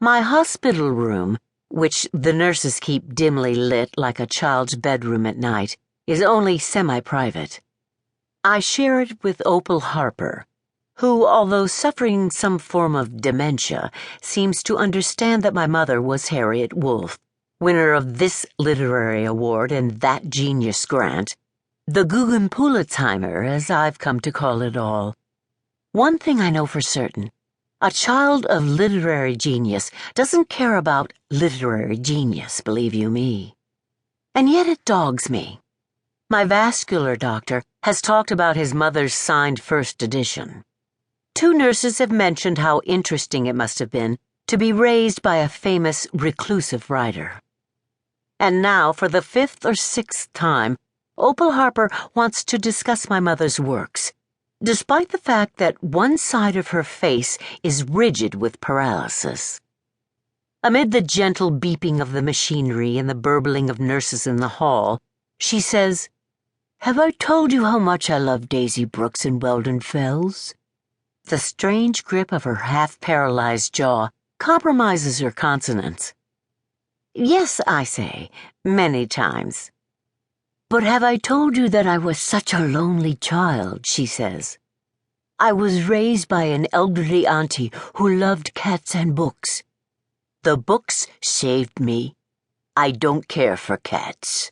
My hospital room, which the nurses keep dimly lit like a child's bedroom at night, is only semi-private. I share it with Opal Harper, who, although suffering some form of dementia, seems to understand that my mother was Harriet Wolf, winner of this literary award and that genius grant, the Guggenpulitzheimer, as I've come to call it all. One thing I know for certain. A child of literary genius doesn't care about literary genius, believe you me. And yet it dogs me. My vascular doctor has talked about his mother's signed first edition. 2 nurses have mentioned how interesting it must have been to be raised by a famous reclusive writer. And now, for the 5th or 6th time, Opal Harper wants to discuss my mother's works, despite the fact that one side of her face is rigid with paralysis. Amid the gentle beeping of the machinery and the burbling of nurses in the hall, she says, "Have I told you how much I love Daisy Brooks and Weldon Fells?" The strange grip of her half-paralyzed jaw compromises her consonants. "Yes," I say, "many times." "But have I told you that I was such a lonely child?" she says. "I was raised by an elderly auntie who loved cats and books. The books saved me. I don't care for cats."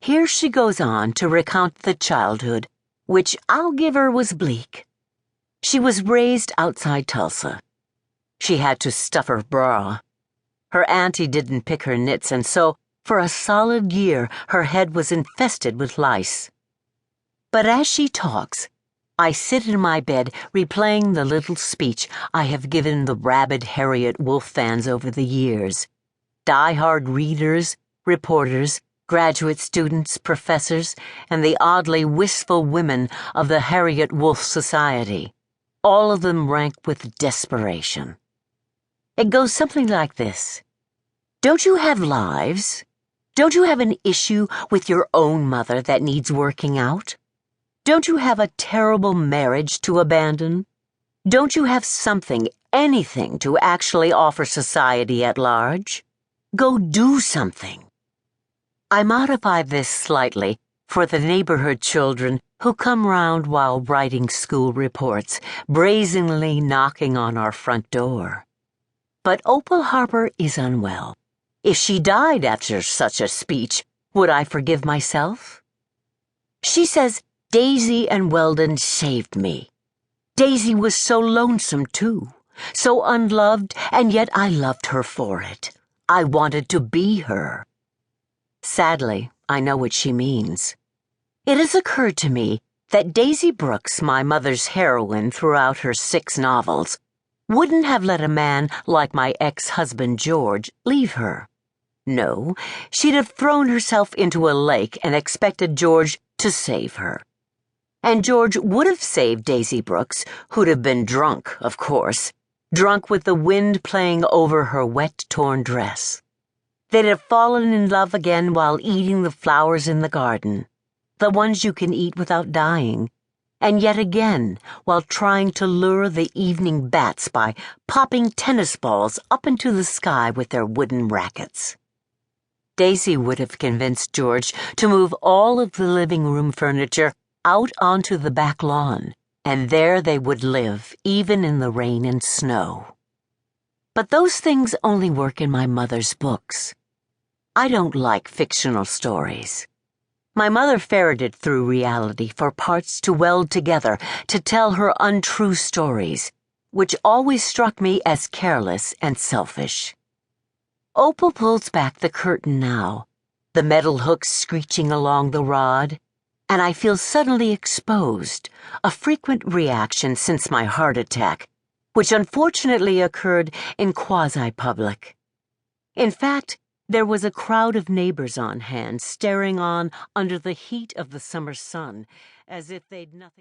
Here she goes on to recount the childhood, which I'll give her was bleak. She was raised outside Tulsa. She had to stuff her bra. Her auntie didn't pick her knits, and so, for a solid year, her head was infested with lice. But as she talks, I sit in my bed replaying the little speech I have given the rabid Harriet Wolf fans over the years. Die-hard readers, reporters, graduate students, professors, and the oddly wistful women of the Harriet Wolf Society. All of them rank with desperation. It goes something like this. Don't you have lives? Don't you have an issue with your own mother that needs working out? Don't you have a terrible marriage to abandon? Don't you have something, anything, to actually offer society at large? Go do something. I modify this slightly for the neighborhood children who come round while writing school reports, brazenly knocking on our front door. But Opal Harper is unwell. If she died after such a speech, would I forgive myself? She says Daisy and Weldon saved me. Daisy was so lonesome, too, so unloved, and yet I loved her for it. I wanted to be her. Sadly, I know what she means. It has occurred to me that Daisy Brooks, my mother's heroine throughout her 6 novels, wouldn't have let a man like my ex-husband George leave her. No, she'd have thrown herself into a lake and expected George to save her. And George would have saved Daisy Brooks, who'd have been drunk, of course, drunk with the wind playing over her wet, torn dress. They'd have fallen in love again while eating the flowers in the garden, the ones you can eat without dying, and yet again while trying to lure the evening bats by popping tennis balls up into the sky with their wooden rackets. Daisy would have convinced George to move all of the living room furniture out onto the back lawn, and there they would live, even in the rain and snow. But those things only work in my mother's books. I don't like fictional stories. My mother ferreted through reality for parts to weld together to tell her untrue stories, which always struck me as careless and selfish. Opal pulls back the curtain now, the metal hooks screeching along the rod, and I feel suddenly exposed, a frequent reaction since my heart attack, which unfortunately occurred in quasi-public. In fact, there was a crowd of neighbors on hand staring on under the heat of the summer sun, as if they'd nothing